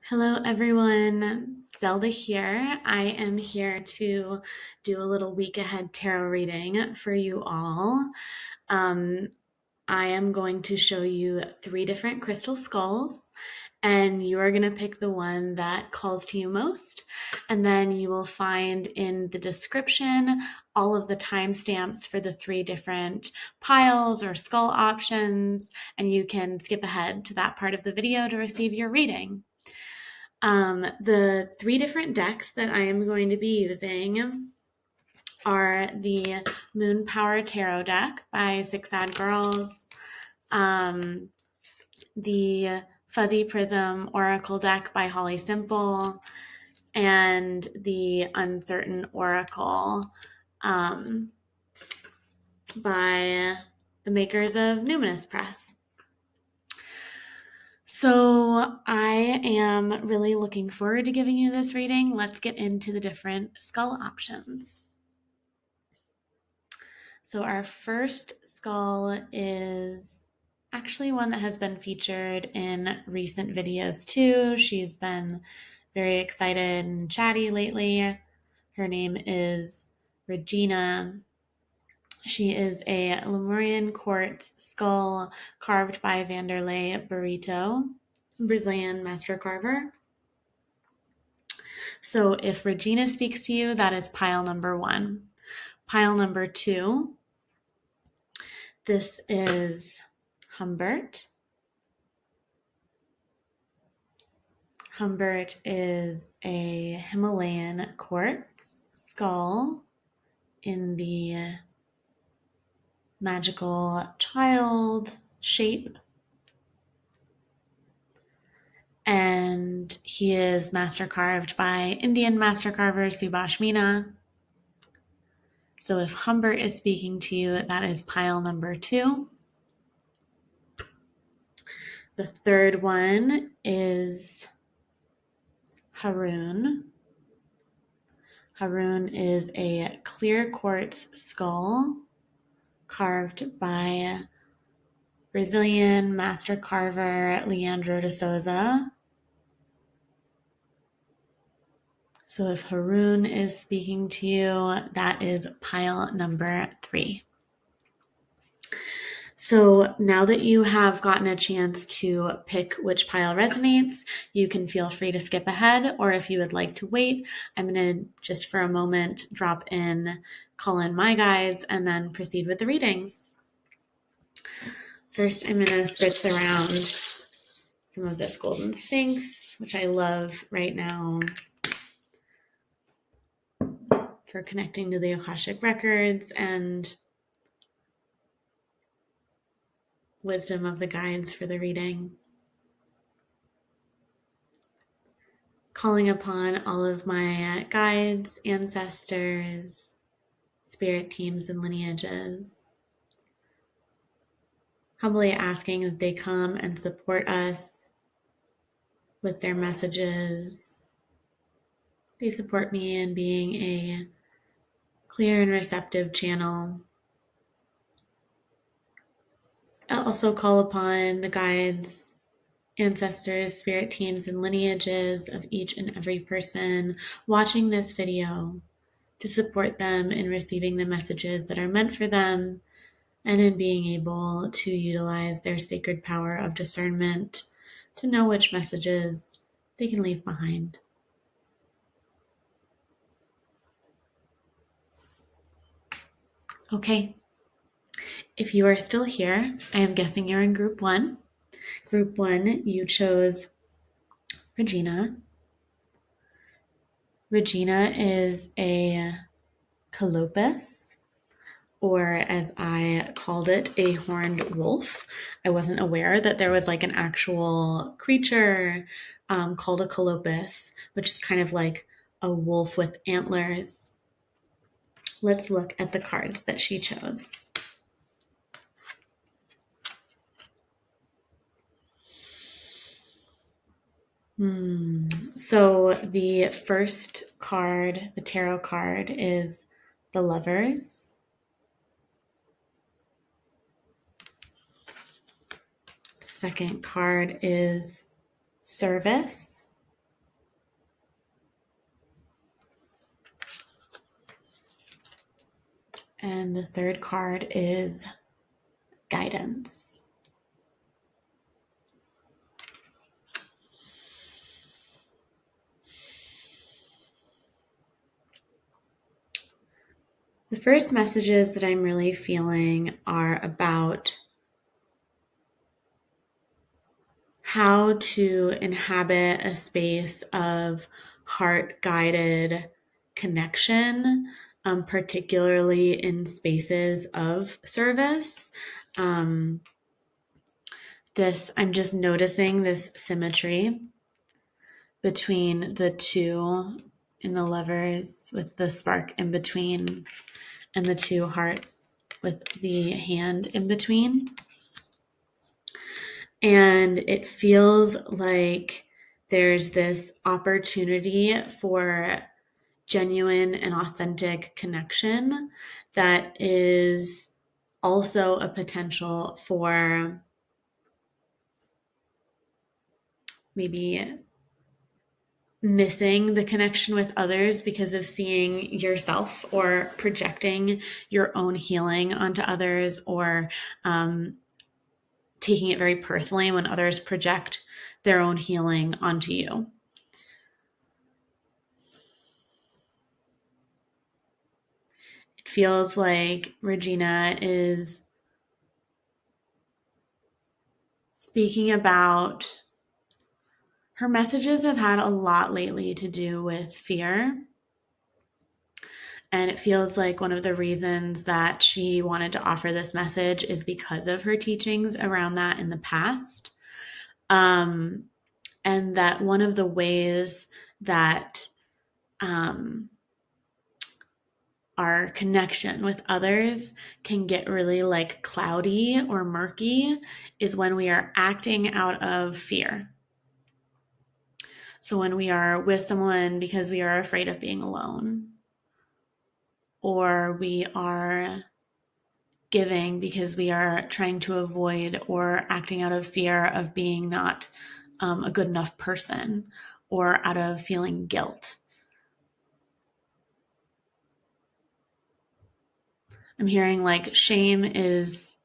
Hello, everyone. Zelda here. I am here to do a little week ahead tarot reading for you all. Um, I am going to show you 3 different crystal skulls, and you are going to pick the one that calls to you most. And then you will find in the description all of the timestamps for the 3 different piles or skull options, and you can skip ahead to that part of the video to receive your reading. The 3 different decks that I am going to be using are the Moon Power Tarot deck by Six Sad Girls, the Fuzzy Prism Oracle deck by Holly Simple, and the Uncertain Oracle by the makers of Numinous Press. So I am really looking forward to giving you this reading. Let's get into the different skull options. So our first skull is actually one that has been featured in recent videos too. She's been very excited and chatty lately. Her name is Regina. She is a Lemurian quartz skull carved by Vanderlei Barreto, Brazilian master carver. So if Regina speaks to you, that is pile number 1. Pile number 2, this is Humbert. Humbert is a Himalayan quartz skull in the magical child shape. And he is master carved by Indian master carver Subhash Meena. So if Humbert is speaking to you, that is pile number 2. The third one is Haroun. Haroun is a clear quartz skull carved by Brazilian master carver Leandro de Souza. So if Haroun is speaking to you, that is pile number 3. So now that you have gotten a chance to pick which pile resonates, you can feel free to skip ahead, or if you would like to wait, I'm going to just for a moment call in my guides, and then proceed with the readings. First, I'm going to spritz around some of this Golden Sphinx, which I love right now for connecting to the Akashic Records and wisdom of the guides for the reading. Calling upon all of my guides, ancestors, spirit teams, and lineages. Humbly asking that they come and support us with their messages. They support me in being a clear and receptive channel. I also call upon the guides, ancestors, spirit teams, and lineages of each and every person watching this video to support them in receiving the messages that are meant for them and in being able to utilize their sacred power of discernment to know which messages they can leave behind. Okay, if you are still here, I am guessing you're in group 1. Group 1, you chose Regina. Regina is a colopus, or as I called it, a horned wolf. I wasn't aware that there was like an actual creature called a colopus, which is kind of like a wolf with antlers. Let's look at the cards that she chose. So the first card, the tarot card, is the Lovers. The second card is Service. And the third card is guidance. The first messages that I'm really feeling are about how to inhabit a space of heart-guided connection, particularly in spaces of service. I'm just noticing this symmetry between the two in the lovers with the spark in between and the two hearts with the hand in between. And it feels like there's this opportunity for genuine and authentic connection that is also a potential for maybe missing the connection with others because of seeing yourself or projecting your own healing onto others, or taking it very personally when others project their own healing onto you. It feels like Regina is speaking about, her messages have had a lot lately to do with fear. And it feels like one of the reasons that she wanted to offer this message is because of her teachings around that in the past. And that one of the ways that our connection with others can get really like cloudy or murky is when we are acting out of fear. So when we are with someone because we are afraid of being alone, or we are giving because we are trying to avoid or acting out of fear of being not a good enough person, or out of feeling guilt. I'm hearing like shame is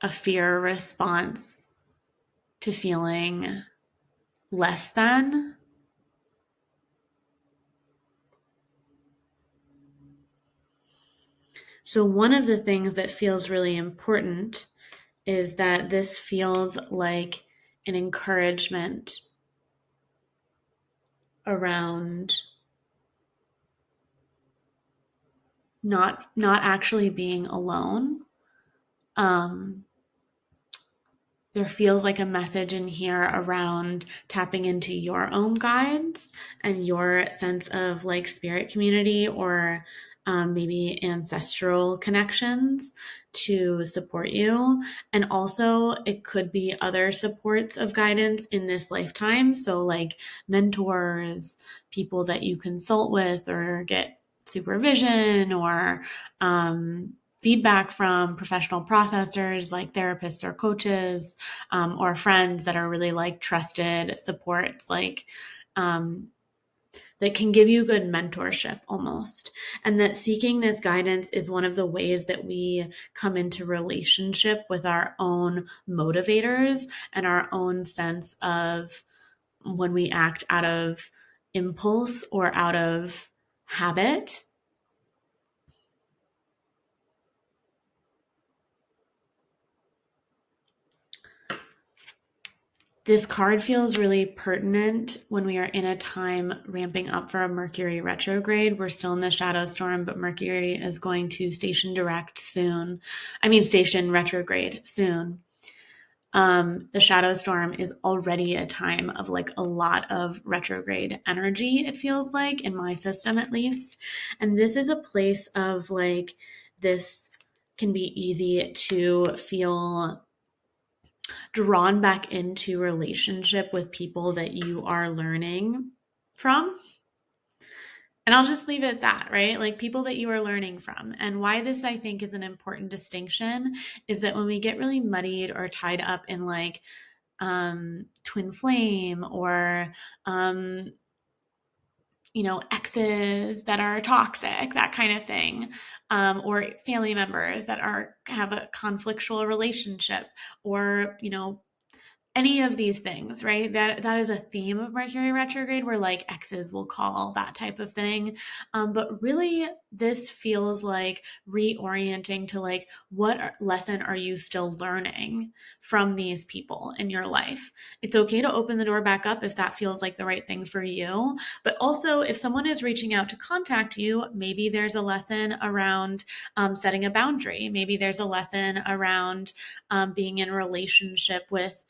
a fear response to feeling less than. So one of the things that feels really important is that this feels like an encouragement around not actually being alone. There feels like a message in here around tapping into your own guides and your sense of like spirit community, or maybe ancestral connections to support you. And also it could be other supports of guidance in this lifetime. So like mentors, people that you consult with or get supervision, or feedback from professional processors like therapists or coaches, or friends that are really like trusted supports, like that can give you good mentorship almost. And that seeking this guidance is one of the ways that we come into relationship with our own motivators and our own sense of when we act out of impulse or out of habit. This card feels really pertinent when we are in a time ramping up for a Mercury retrograde. We're still in the shadow storm, but Mercury is going to station retrograde soon. The shadow storm is already a time of like a lot of retrograde energy, it feels like, in my system at least. And this is a place of like, this can be easy to feel drawn back into relationship with people that you are learning from. And I'll just leave it at that, right? Like people that you are learning from. And why this, I think, is an important distinction is that when we get really muddied or tied up in like twin flame, or exes that are toxic, that kind of thing, or family members that have a conflictual relationship, or any of these things, right? That is a theme of Mercury retrograde, where like exes will call that type of thing. But really, this feels like reorienting to like, what lesson are you still learning from these people in your life? It's okay to open the door back up if that feels like the right thing for you. But also, if someone is reaching out to contact you, maybe there's a lesson around setting a boundary. Maybe there's a lesson around being in a relationship with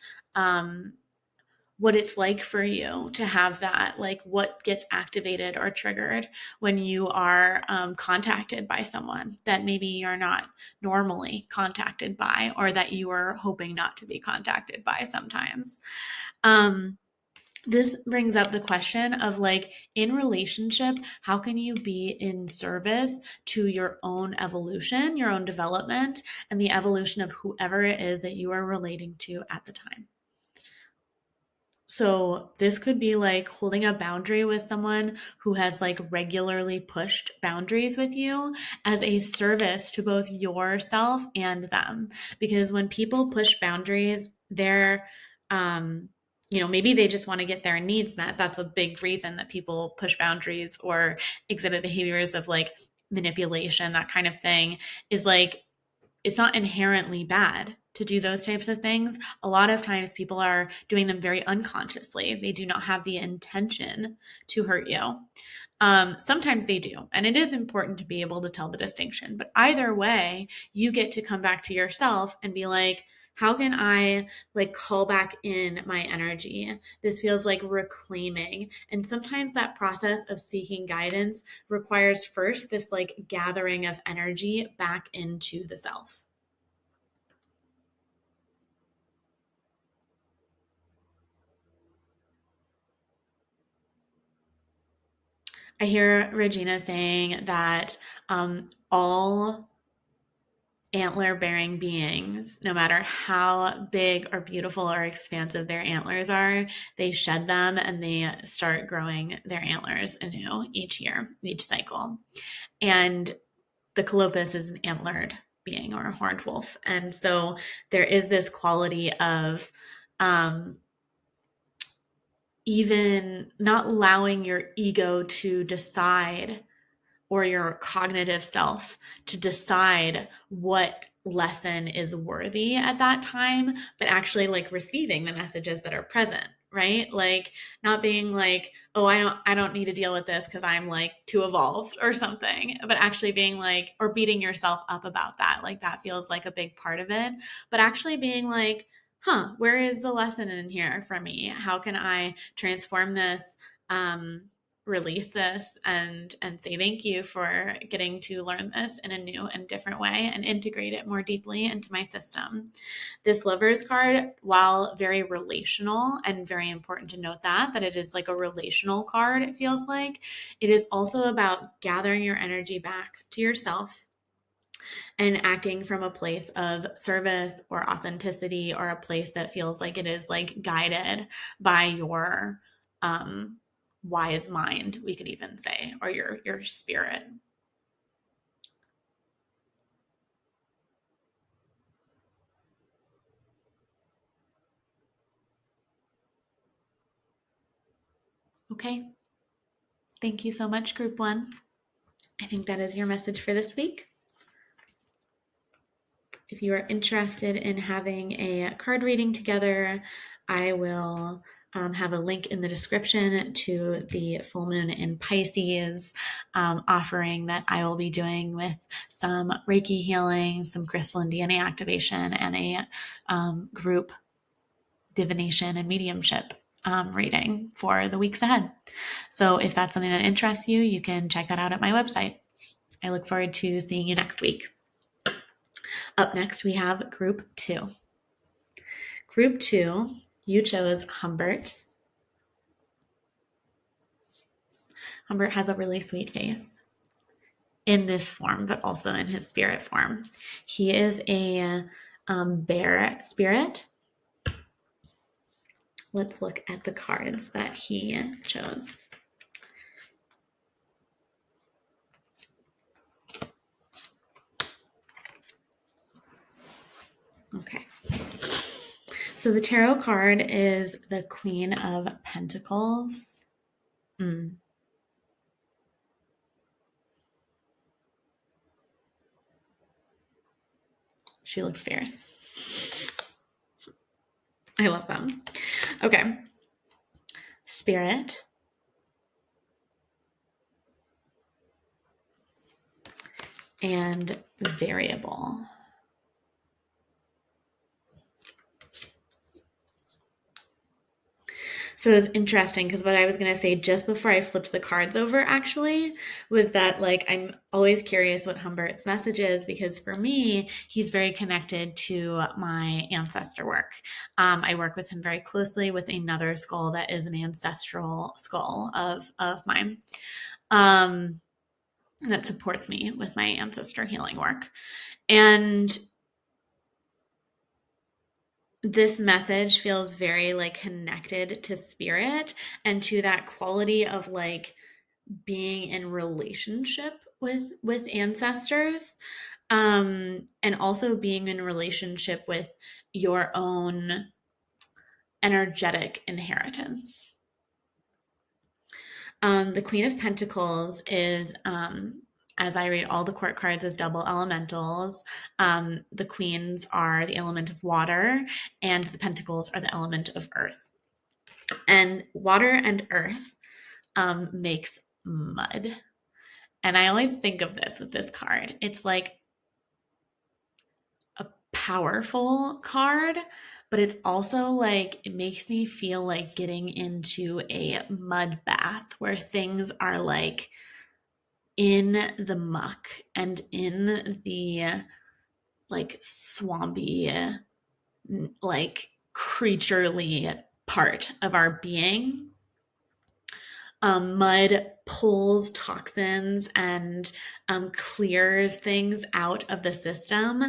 what it's like for you to have that, like what gets activated or triggered when you are contacted by someone that maybe you're not normally contacted by, or that you are hoping not to be contacted by sometimes. This brings up the question of like, in relationship, how can you be in service to your own evolution, your own development, and the evolution of whoever it is that you are relating to at the time? So this could be like holding a boundary with someone who has like regularly pushed boundaries with you as a service to both yourself and them. Because when people push boundaries, they're, maybe they just want to get their needs met. That's a big reason that people push boundaries or exhibit behaviors of like manipulation, that kind of thing, is like, it's not inherently bad to do those types of things. A lot of times people are doing them very unconsciously. They do not have the intention to hurt you. Sometimes they do. And it is important to be able to tell the distinction. But either way, you get to come back to yourself and be like, how can I like call back in my energy? This feels like reclaiming. And sometimes that process of seeking guidance requires first this like gathering of energy back into the self. I hear Regina saying that all antler-bearing beings, no matter how big or beautiful or expansive their antlers are, they shed them and they start growing their antlers anew each year, each cycle. And the colobus is an antlered being, or a horned wolf. And so there is this quality of even not allowing your ego to decide, or your cognitive self to decide what lesson is worthy at that time, but actually like receiving the messages that are present, right? Like not being like, oh, I don't need to deal with this because I'm like too evolved or something, but actually being like, or beating yourself up about that. Like that feels like a big part of it, but actually being like, where is the lesson in here for me? How can I transform this? Release this and say thank you for getting to learn this in a new and different way and integrate it more deeply into my system. This Lover's card, while very relational, and very important to note that it is like a relational card, it feels like, it is also about gathering your energy back to yourself and acting from a place of service or authenticity, or a place that feels like it is like guided by your wise mind, we could even say, or your spirit. Okay. Thank you so much, Group 1. I think that is your message for this week. If you are interested in having a card reading together, I will have a link in the description to the full moon in Pisces offering that I will be doing with some Reiki healing, some crystal and DNA activation, and a group divination and mediumship reading for the weeks ahead. So if that's something that interests you, you can check that out at my website. I look forward to seeing you next week. Up next, we have Group 2. Group 2, you chose Humbert. Humbert has a really sweet face in this form, but also in his spirit form. He is a bear spirit. Let's look at the cards that he chose. So the tarot card is the Queen of Pentacles. She looks fierce. I love them. Okay. Spirit. And variable. So it was interesting because what I was going to say just before I flipped the cards over actually was that like I'm always curious what Humbert's message is, because for me, he's very connected to my ancestor work. I work with him very closely with another skull that is an ancestral skull of mine that supports me with my ancestor healing work. And this message feels very like connected to spirit and to that quality of like being in relationship with ancestors, and also being in relationship with your own energetic inheritance. The Queen of Pentacles is, as I read all the court cards as double elementals, the queens are the element of water and the pentacles are the element of earth. And water and earth makes mud. And I always think of this with this card. It's like a powerful card, but it's also like, it makes me feel like getting into a mud bath where things are like in the muck and in the like swampy, like creaturely part of our being. Mud pulls toxins and clears things out of the system,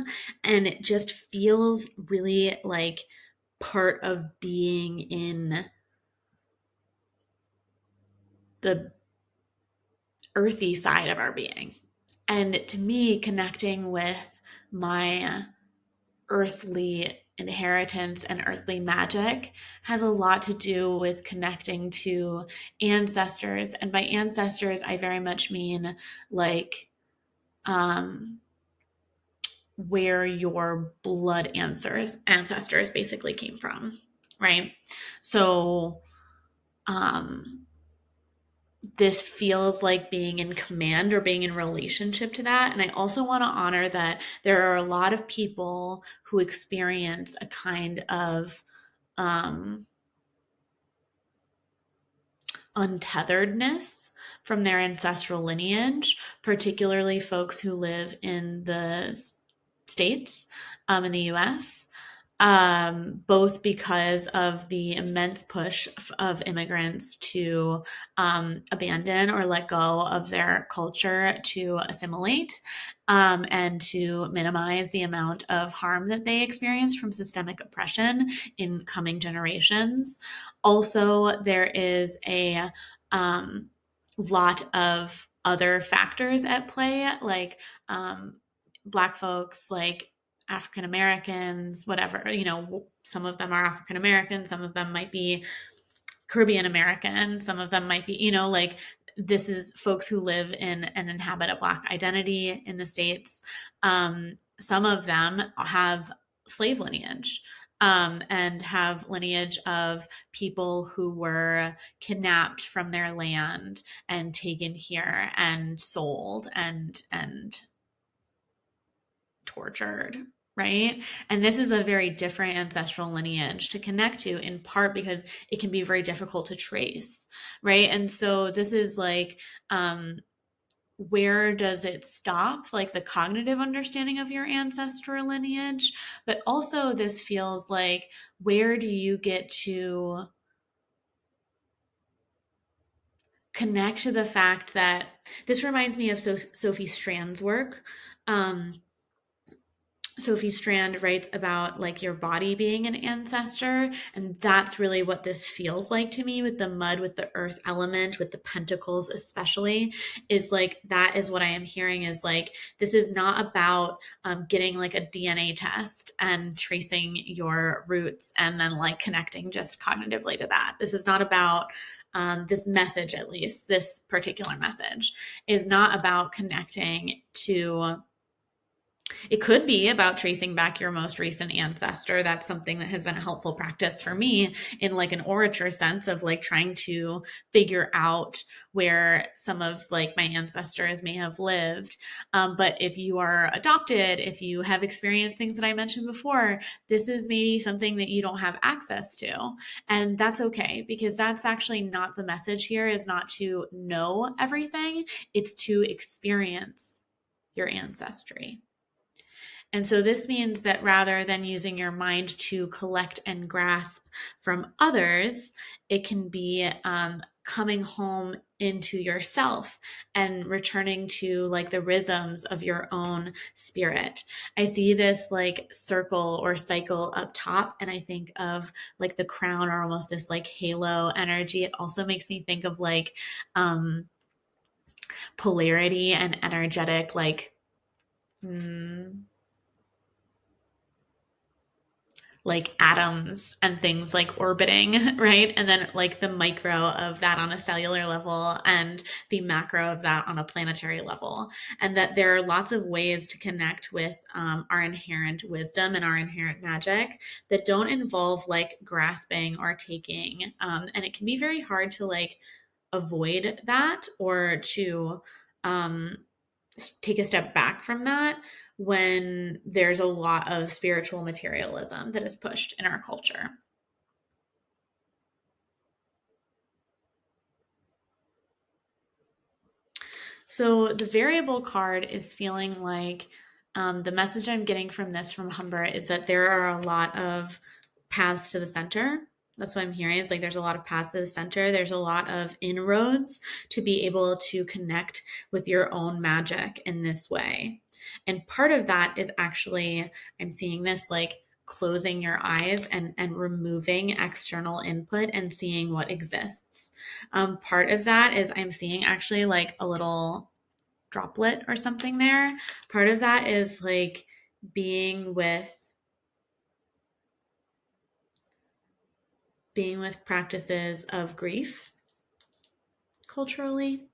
and it just feels really like part of being in the earthy side of our being. And to me, connecting with my earthly inheritance and earthly magic has a lot to do with connecting to ancestors. And by ancestors, I very much mean like where your blood ancestors basically came from, right? So this feels like being in command or being in relationship to that. And I also want to honor that there are a lot of people who experience a kind of untetheredness from their ancestral lineage, particularly folks who live in the States, in the US. Both because of the immense push of immigrants to abandon or let go of their culture to assimilate, and to minimize the amount of harm that they experience from systemic oppression in coming generations. Also, there is a lot of other factors at play, like Black folks, like African Americans, whatever, some of them are African American, some of them might be Caribbean American, some of them might be, like this is folks who live in and inhabit a Black identity in the States. Some of them have slave lineage, and have lineage of people who were kidnapped from their land and taken here and sold and tortured, right? And this is a very different ancestral lineage to connect to, in part because it can be very difficult to trace, right? And so this is like, where does it stop? Like the cognitive understanding of your ancestral lineage, but also this feels like, where do you get to connect to the fact that this reminds me of Sophie Strand's work. Sophie Strand writes about like your body being an ancestor, and that's really what this feels like to me with the mud, with the earth element, with the pentacles especially, is like that is what I am hearing is like this is not about getting like a DNA test and tracing your roots and then like connecting just cognitively to that. This is not about this message, at least this particular message is not about connecting to. It could be about tracing back your most recent ancestor. That's something that has been a helpful practice for me in like an orator sense of like trying to figure out where some of like my ancestors may have lived. But if you are adopted, if you have experienced things that I mentioned before, this is maybe something that you don't have access to. And that's okay, because that's actually not the message here, is not to know everything. It's to experience your ancestry. And so this means that rather than using your mind to collect and grasp from others, it can be coming home into yourself and returning to like the rhythms of your own spirit. I see this like circle or cycle up top, and I think of like the crown or almost this like halo energy. It also makes me think of like polarity and energetic like atoms and things like orbiting, right? And then like the micro of that on a cellular level and the macro of that on a planetary level. And that there are lots of ways to connect with our inherent wisdom and our inherent magic that don't involve like grasping or taking. And it can be very hard to like avoid that or to take a step back from that when there's a lot of spiritual materialism that is pushed in our culture. So the variable card is feeling like the message I'm getting from this from Humbert is that there are a lot of paths to the center. That's what I'm hearing, is like there's a lot of paths to the center. There's a lot of inroads to be able to connect with your own magic in this way. And part of that is actually, I'm seeing this like closing your eyes and removing external input and seeing what exists. Part of that is I'm seeing actually like a little droplet or something there. Part of that is like being with practices of grief culturally.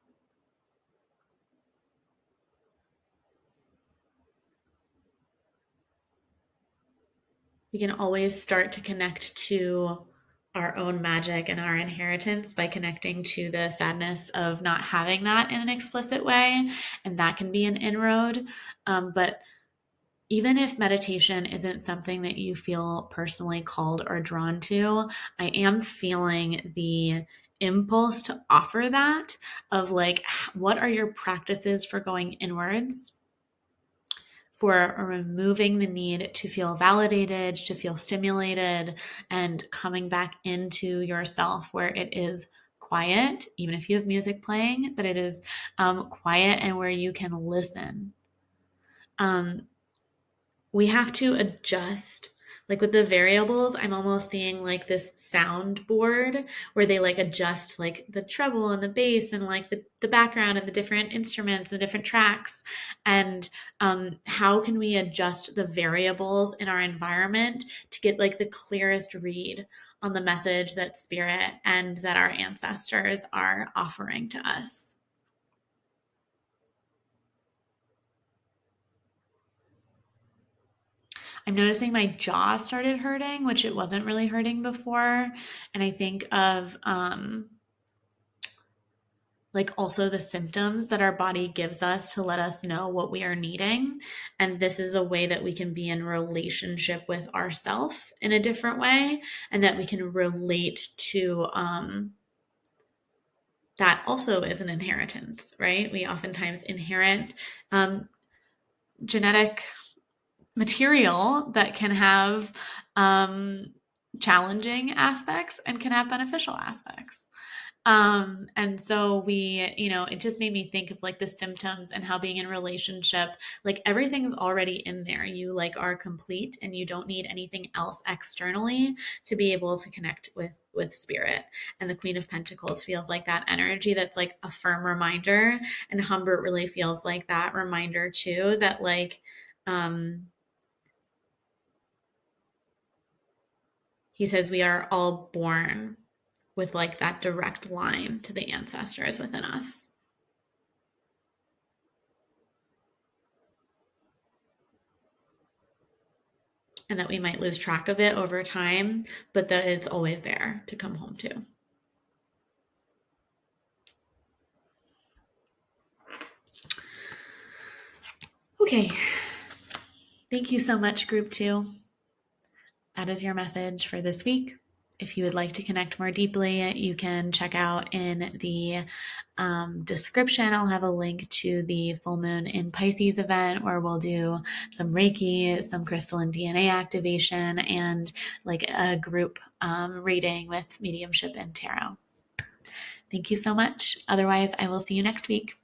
We can always start to connect to our own magic and our inheritance by connecting to the sadness of not having that in an explicit way. And that can be an inroad. But even if meditation isn't something that you feel personally called or drawn to, I am feeling the impulse to offer that of like, what are your practices for going inwards, for removing the need to feel validated, to feel stimulated, and coming back into yourself where it is quiet, even if you have music playing, that it is quiet and where you can listen. We have to adjust. Like with the variables, I'm almost seeing like this soundboard where they like adjust like the treble and the bass and like the background and the different instruments and different tracks. And how can we adjust the variables in our environment to get like the clearest read on the message that spirit and that our ancestors are offering to us? I'm noticing my jaw started hurting, which it wasn't really hurting before. And I think of like also the symptoms that our body gives us to let us know what we are needing. And this is a way that we can be in relationship with ourself in a different way, and that we can relate to that also is an inheritance, right? We oftentimes inherit genetic material that can have challenging aspects and can have beneficial aspects. And so it just made me think of like the symptoms and how being in a relationship, like everything's already in there. You like are complete and you don't need anything else externally to be able to connect with spirit. And the Queen of Pentacles feels like that energy that's like a firm reminder. And Humbert really feels like that reminder too, that like, he says we are all born with like that direct line to the ancestors within us. And that we might lose track of it over time, but that it's always there to come home to. Okay. Thank you so much, Group 2. That is your message for this week. If you would like to connect more deeply, you can check out in the description. I'll have a link to the full moon in Pisces event where we'll do some Reiki, some crystal and DNA activation, and like a group reading with mediumship and tarot. Thank you so much. Otherwise, I will see you next week.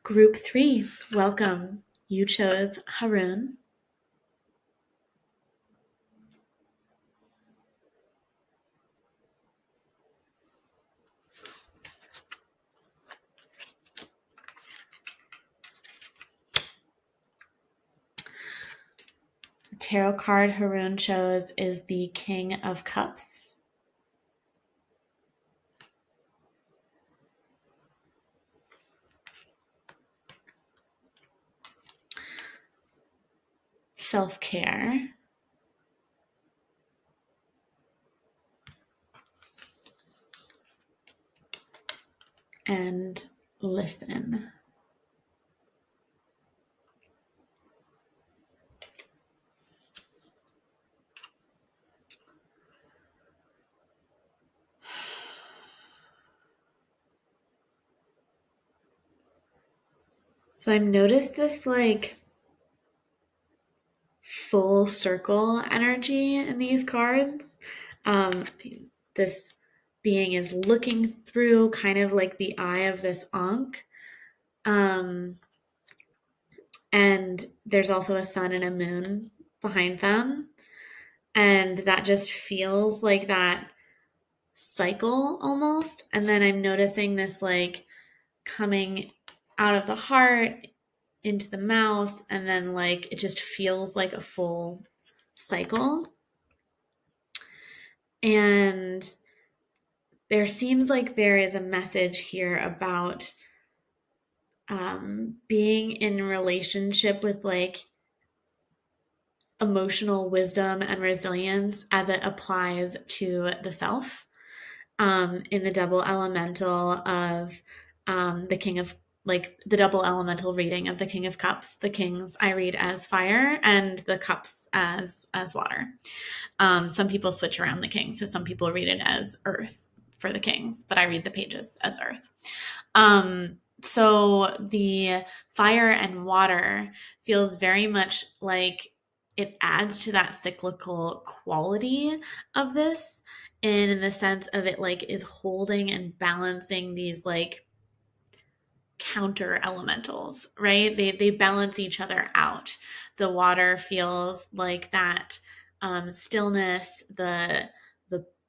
Group 3, welcome. You chose Haroun. The tarot card Haroun chose is the King of Cups. Self-care. And listen. So I've noticed this like full circle energy in these cards. This being is looking through kind of like the eye of this ankh. And there's also a sun and a moon behind them. And that just feels like that cycle almost. And then I'm noticing this like coming out of the heart into the mouth, and then like it just feels like a full cycle. And there seems like there is a message here about being in relationship with like emotional wisdom and resilience as it applies to the self, in the double elemental of the King of, like the double elemental reading of the King of Cups. The Kings I read as fire and the Cups as water. Some people switch around the Kings, so some people read it as earth for the Kings, but I read the pages as earth. So the fire and water feels very much like it adds to that cyclical quality of this, in the sense of it like is holding and balancing these like counter elementals, right? They balance each other out. The water feels like that stillness, the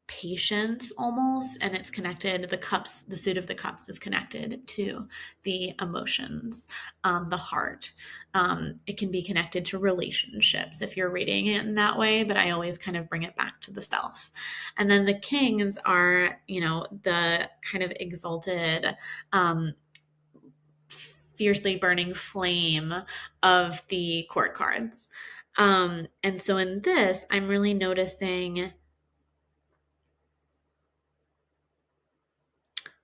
patience almost, and it's connected. The cups, the suit of the cups is connected to the emotions, the heart. It can be connected to relationships if you're reading it in that way, but I always kind of bring it back to the self. And then the Kings are, the kind of exalted, fiercely burning flame of the court cards. And so in this, I'm really noticing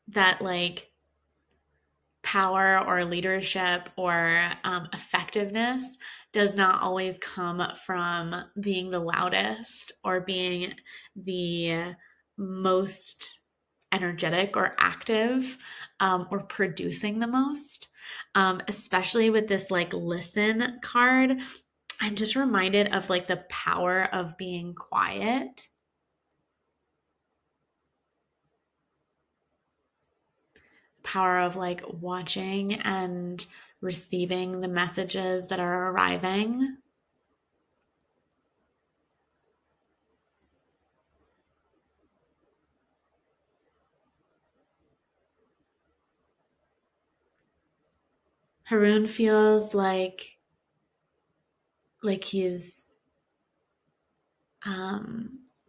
that like power or leadership or effectiveness does not always come from being the loudest or being the most energetic or active, or producing the most, especially with this like listen card. I'm just reminded of like the power of being quiet. power of like watching and receiving the messages that are arriving. Haroun feels like he's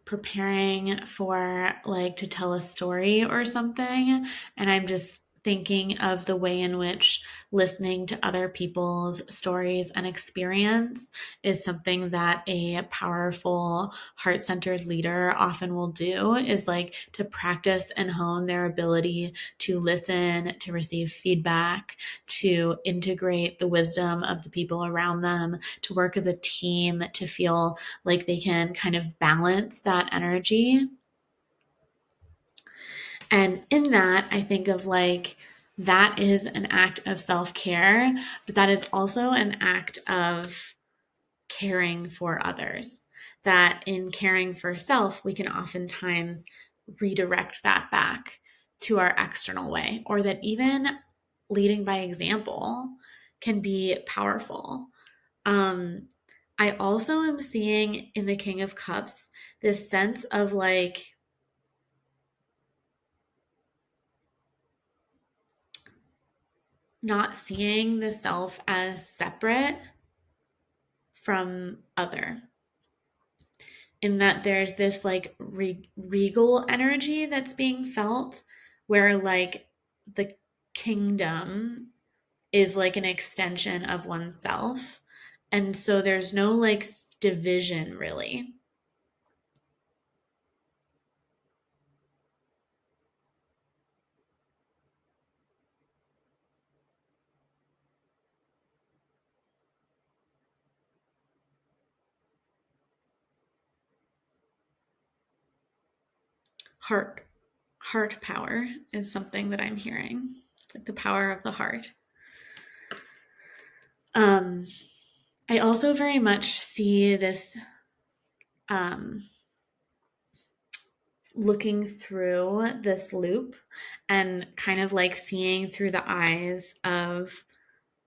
preparing for like to tell a story or something, and I'm just thinking of the way in which listening to other people's stories and experience is something that a powerful heart-centered leader often will do, is like to practice and hone their ability to listen, to receive feedback, to integrate the wisdom of the people around them, to work as a team, to feel like they can kind of balance that energy. And in that, I think of like, that is an act of self-care, but that is also an act of caring for others. That in caring for self, we can oftentimes redirect that back to our external way, or that even leading by example can be powerful. I also am seeing in the King of Cups this sense of like, not seeing the self as separate from other, in that there's this like regal energy that's being felt, where like the kingdom is like an extension of oneself, and so there's no like division really. Heart power is something that I'm hearing. It's like the power of the heart. I also very much see this looking through this loop and kind of like seeing through the eyes of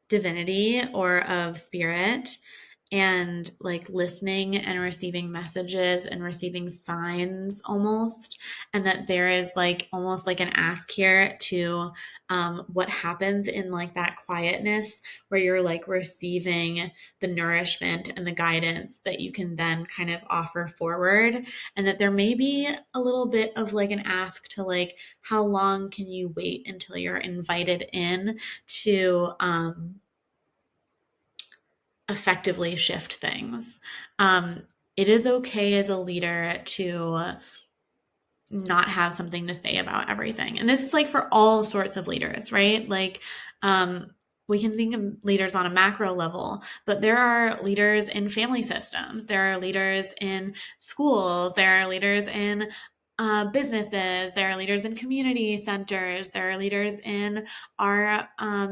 divinity or of spirit, and like listening and receiving messages and receiving signs almost, and that there is like almost like an ask here to what happens in like that quietness, where you're like receiving the nourishment and the guidance that you can then kind of offer forward, and that there may be a little bit of like an ask to like, how long can you wait until you're invited in to effectively shift things. It is okay as a leader to not have something to say about everything. And this is like for all sorts of leaders, right? Like, we can think of leaders on a macro level, but there are leaders in family systems. There are leaders in schools. There are leaders in businesses. There are leaders in community centers. There are leaders in our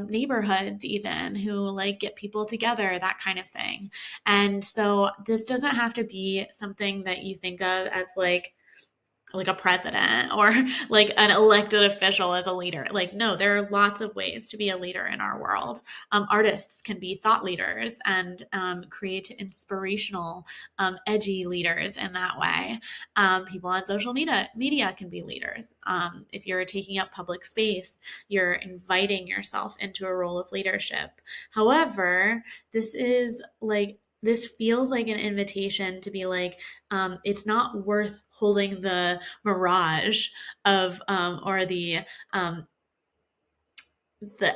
neighborhoods, even, who like get people together, that kind of thing. And so this doesn't have to be something that you think of as like a president or like an elected official as a leader. Like, no, there are lots of ways to be a leader in our world. Artists can be thought leaders and create inspirational, edgy leaders in that way. People on social media can be leaders. If you're taking up public space, you're inviting yourself into a role of leadership. However, this feels like an invitation to be like, it's not worth holding the mirage of or the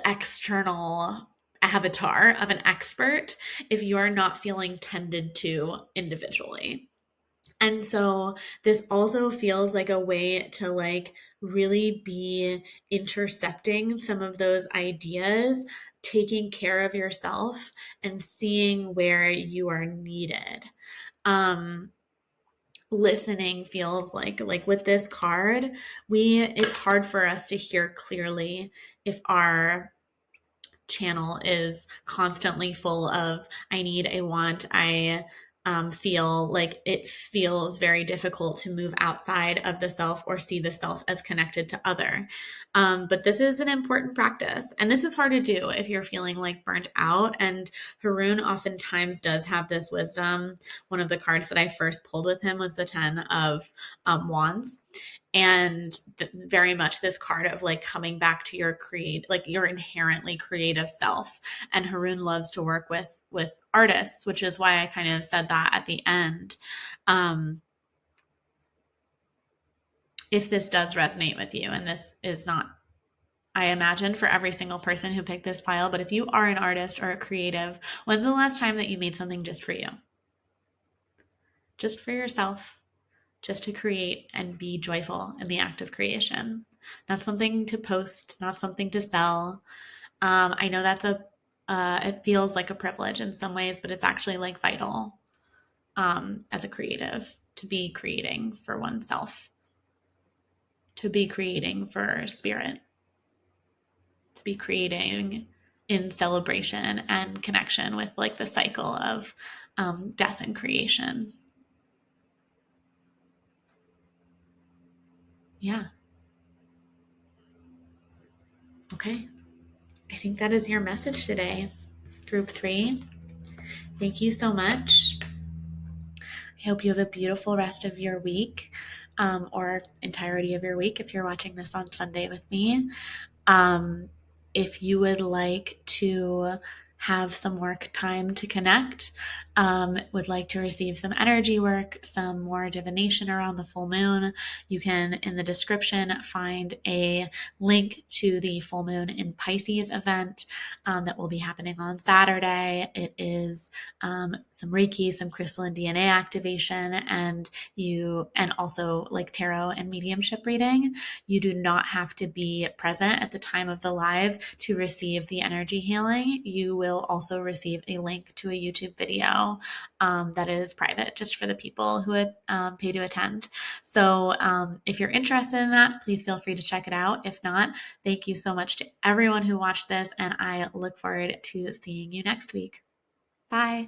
external avatar of an expert if you are not feeling tended to individually. And so this also feels like a way to like really be intercepting some of those ideas, taking care of yourself and seeing where you are needed. Listening feels like with this card, it's hard for us to hear clearly if our channel is constantly full of I need, I want, I feel like it feels very difficult to move outside of the self or see the self as connected to other. But this is an important practice. And this is hard to do if you're feeling like burnt out. And Haroun oftentimes does have this wisdom. One of the cards that I first pulled with him was the 10 of Wands. And very much this card of like coming back to your like your inherently creative self. And Haroun loves to work with artists, which is why I kind of said that at the end. If this does resonate with you, and this is not, I imagine, for every single person who picked this file, but if you are an artist or a creative, when's the last time that you made something just for you? Just for yourself, just to create and be joyful in the act of creation. Not something to post, not something to sell. I know that's it feels like a privilege in some ways, but it's actually like vital as a creative to be creating for oneself, to be creating for spirit, to be creating in celebration and connection with like the cycle of death and creation. Yeah. Okay. I think that is your message today, Group 3. Thank you so much. I hope you have a beautiful rest of your week, or entirety of your week if you're watching this on Sunday with me. If you would like to have some work time to connect, would like to receive some energy work, some more divination around the full moon, you can, in the description, find a link to the full moon in Pisces event that will be happening on Saturday. It is some Reiki, some crystalline DNA activation, and also like tarot and mediumship reading. You do not have to be present at the time of the live to receive the energy healing. You will also receive a link to a YouTube video that is private, just for the people who pay to attend. So if you're interested in that, please feel free to check it out. If not, thank you so much to everyone who watched this, and I look forward to seeing you next week. Bye.